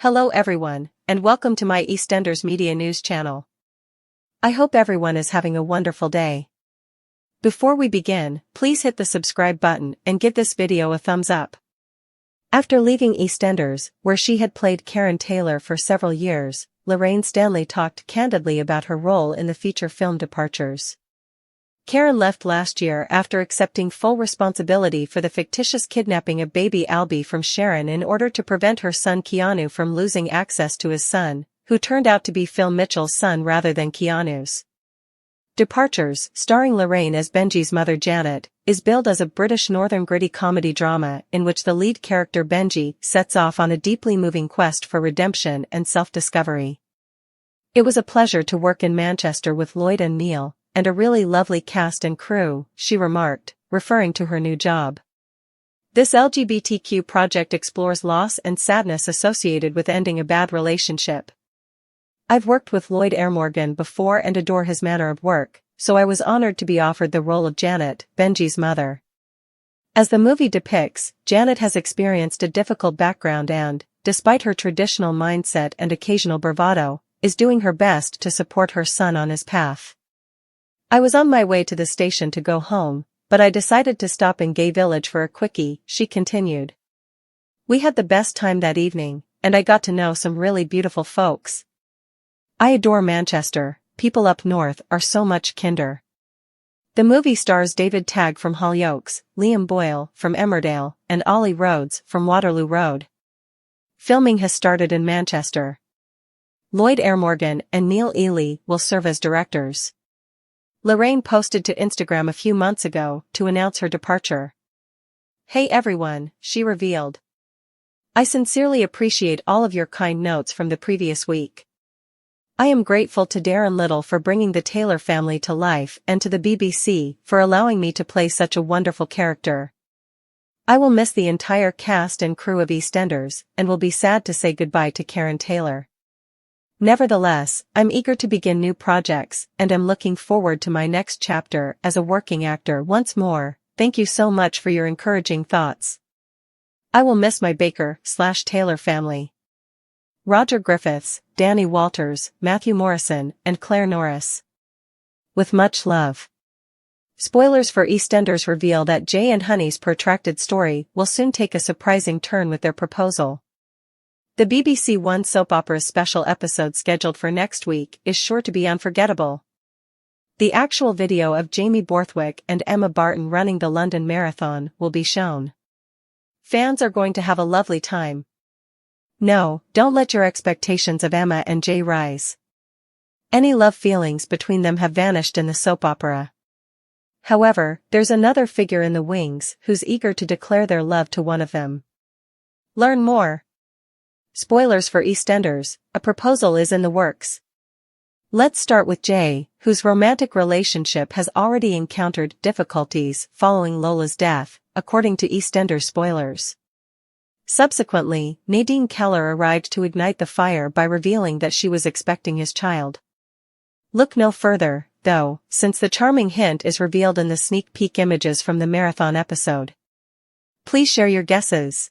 Hello everyone, and welcome to my EastEnders Media News channel. I hope everyone is having a wonderful day. Before we begin, please hit the subscribe button and give this video a thumbs up. After leaving EastEnders, where she had played Karen Taylor for several years, Lorraine Stanley talked candidly about her role in the feature film Departures. Karen left last year after accepting full responsibility for the fictitious kidnapping of baby Albie from Sharon in order to prevent her son Keanu from losing access to his son, who turned out to be Phil Mitchell's son rather than Keanu's. Departures, starring Lorraine as Benji's mother Janet, is billed as a British northern gritty comedy drama in which the lead character Benji sets off on a deeply moving quest for redemption and self-discovery. "It was a pleasure to work in Manchester with Lloyd and Neil, and a really lovely cast and crew," she remarked, referring to her new job. This LGBTQ project explores loss and sadness associated with ending a bad relationship. "I've worked with Lloyd Morgan before and adore his manner of work, so I was honored to be offered the role of Janet, Benji's mother." As the movie depicts, Janet has experienced a difficult background and, despite her traditional mindset and occasional bravado, is doing her best to support her son on his path. "I was on my way to the station to go home, but I decided to stop in Gay Village for a quickie," she continued. "We had the best time that evening, and I got to know some really beautiful folks. I adore Manchester, people up north are so much kinder." The movie stars David Tagg from Hollyoaks, Liam Boyle from Emmerdale, and Ollie Rhodes from Waterloo Road. Filming has started in Manchester. Lloyd Morgan and Neil Ely will serve as directors. Lorraine posted to Instagram a few months ago to announce her departure. "Hey everyone," she revealed. "I sincerely appreciate all of your kind notes from the previous week. I am grateful to Darren Little for bringing the Taylor family to life and to the BBC for allowing me to play such a wonderful character. I will miss the entire cast and crew of EastEnders and will be sad to say goodbye to Karen Taylor. Nevertheless, I'm eager to begin new projects and am looking forward to my next chapter as a working actor once more. Thank you so much for your encouraging thoughts. I will miss my Baker/Taylor family. Roger Griffiths, Danny Walters, Matthew Morrison, and Claire Norris. With much love." Spoilers for EastEnders reveal that Jay and Honey's protracted story will soon take a surprising turn with their proposal. The BBC One soap opera's special episode scheduled for next week is sure to be unforgettable. The actual video of Jamie Borthwick and Emma Barton running the London Marathon will be shown. Fans are going to have a lovely time. No, don't let your expectations of Emma and Jay rise. Any love feelings between them have vanished in the soap opera. However, there's another figure in the wings who's eager to declare their love to one of them. Learn more. Spoilers for EastEnders, a proposal is in the works. Let's start with Jay, whose romantic relationship has already encountered difficulties following Lola's death, according to EastEnders spoilers. Subsequently, Nadine Keller arrived to ignite the fire by revealing that she was expecting his child. Look no further, though, since the charming hint is revealed in the sneak peek images from the marathon episode. Please share your guesses.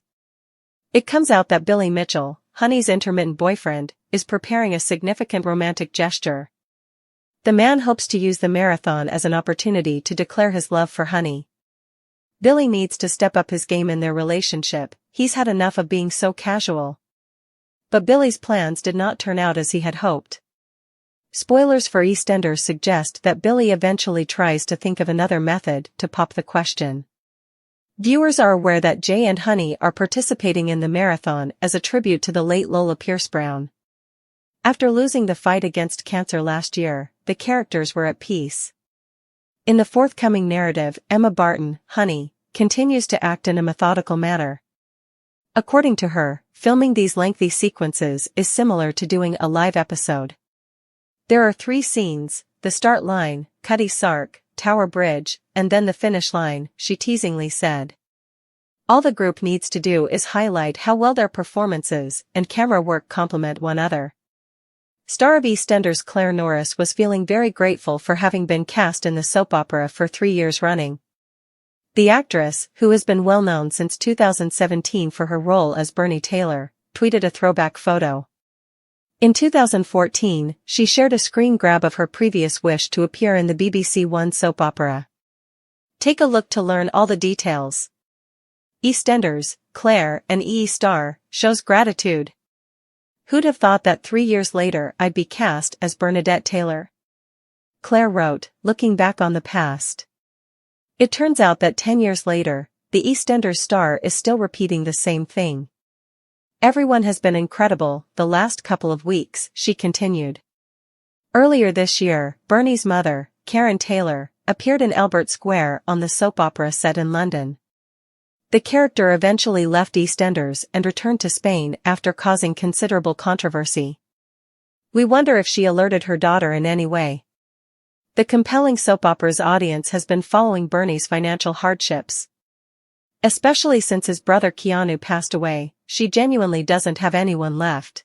It comes out that Billy Mitchell, Honey's intermittent boyfriend, is preparing a significant romantic gesture. The man hopes to use the marathon as an opportunity to declare his love for Honey. Billy needs to step up his game in their relationship, he's had enough of being so casual. But Billy's plans did not turn out as he had hoped. Spoilers for EastEnders suggest that Billy eventually tries to think of another method to pop the question. Viewers are aware that Jay and Honey are participating in the marathon as a tribute to the late Lola Pierce Brown. After losing the fight against cancer last year, the characters were at peace. In the forthcoming narrative, Emma Barton, Honey, continues to act in a methodical manner. According to her, filming these lengthy sequences is similar to doing a live episode. There are 3 scenes: the start line, Cutty Sark, Tower Bridge, and then the finish line, she teasingly said. All the group needs to do is highlight how well their performances and camera work complement one another. Star of EastEnders Claire Norris was feeling very grateful for having been cast in the soap opera for 3 years running. The actress, who has been well known since 2017 for her role as Bernie Taylor, tweeted a throwback photo. In 2014, she shared a screen grab of her previous wish to appear in the BBC One soap opera. Take a look to learn all the details. EastEnders, Claire, an EE star, shows gratitude. Who'd have thought that 3 years later I'd be cast as Bernadette Taylor? Claire wrote, looking back on the past. It turns out that 10 years later, the EastEnders star is still repeating the same thing. Everyone has been incredible the last couple of weeks, she continued. Earlier this year, Bernie's mother, Karen Taylor, appeared in Albert Square on the soap opera set in London. The character eventually left EastEnders and returned to Spain after causing considerable controversy. We wonder if she alerted her daughter in any way. The compelling soap opera's audience has been following Bernie's financial hardships. Especially since his brother Keanu passed away, she genuinely doesn't have anyone left.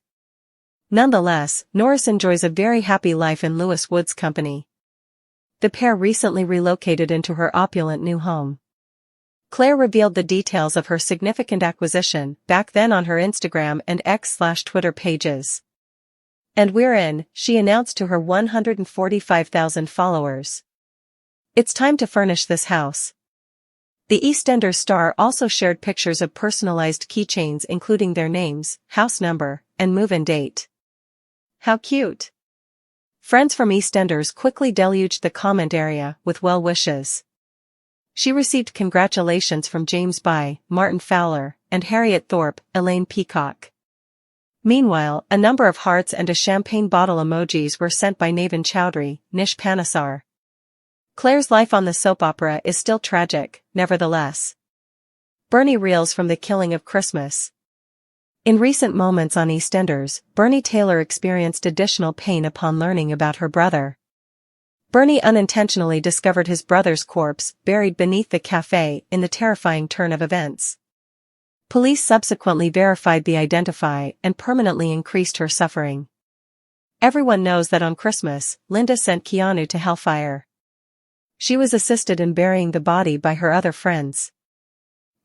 Nonetheless, Norris enjoys a very happy life in Lewis Wood's company. The pair recently relocated into her opulent new home. Claire revealed the details of her significant acquisition back then on her Instagram and X/Twitter pages. And we're in, she announced to her 145,000 followers. It's time to furnish this house. The EastEnders star also shared pictures of personalized keychains including their names, house number, and move-in date. How cute! Friends from EastEnders quickly deluged the comment area with well wishes. She received congratulations from James By, Martin Fowler, and Harriet Thorpe, Elaine Peacock. Meanwhile, a number of hearts and a champagne bottle emojis were sent by Navin Chowdhury, Nish Panesar. Claire's life on the soap opera is still tragic, nevertheless. Bernie reels from the killing of Christmas. In recent moments on EastEnders, Bernie Taylor experienced additional pain upon learning about her brother. Bernie unintentionally discovered his brother's corpse buried beneath the cafe in the terrifying turn of events. Police subsequently verified the identity and permanently increased her suffering. Everyone knows that on Christmas, Linda sent Keanu to hellfire. She was assisted in burying the body by her other friends.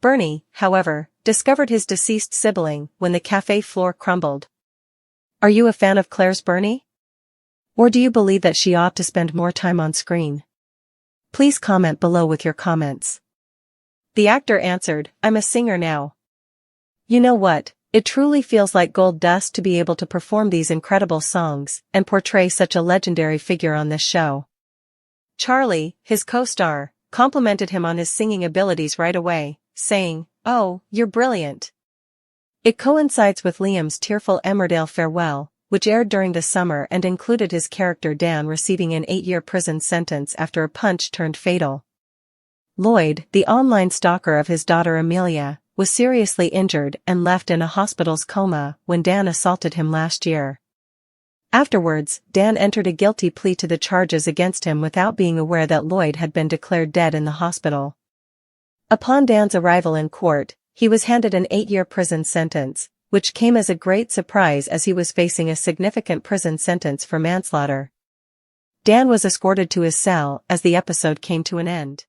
Bernie, however, discovered his deceased sibling when the cafe floor crumbled. Are you a fan of Claire's Bernie? Or do you believe that she ought to spend more time on screen? Please comment below with your comments. The actor answered, I'm a singer now. You know what, it truly feels like gold dust to be able to perform these incredible songs and portray such a legendary figure on this show. Charlie, his co-star, complimented him on his singing abilities right away, saying, "Oh, you're brilliant." It coincides with Liam's tearful Emmerdale farewell, which aired during the summer and included his character Dan receiving an 8-year prison sentence after a punch turned fatal. Lloyd, the online stalker of his daughter Amelia, was seriously injured and left in a hospital's coma when Dan assaulted him last year. Afterwards, Dan entered a guilty plea to the charges against him without being aware that Lloyd had been declared dead in the hospital. Upon Dan's arrival in court, he was handed an 8-year prison sentence, which came as a great surprise as he was facing a significant prison sentence for manslaughter. Dan was escorted to his cell as the episode came to an end.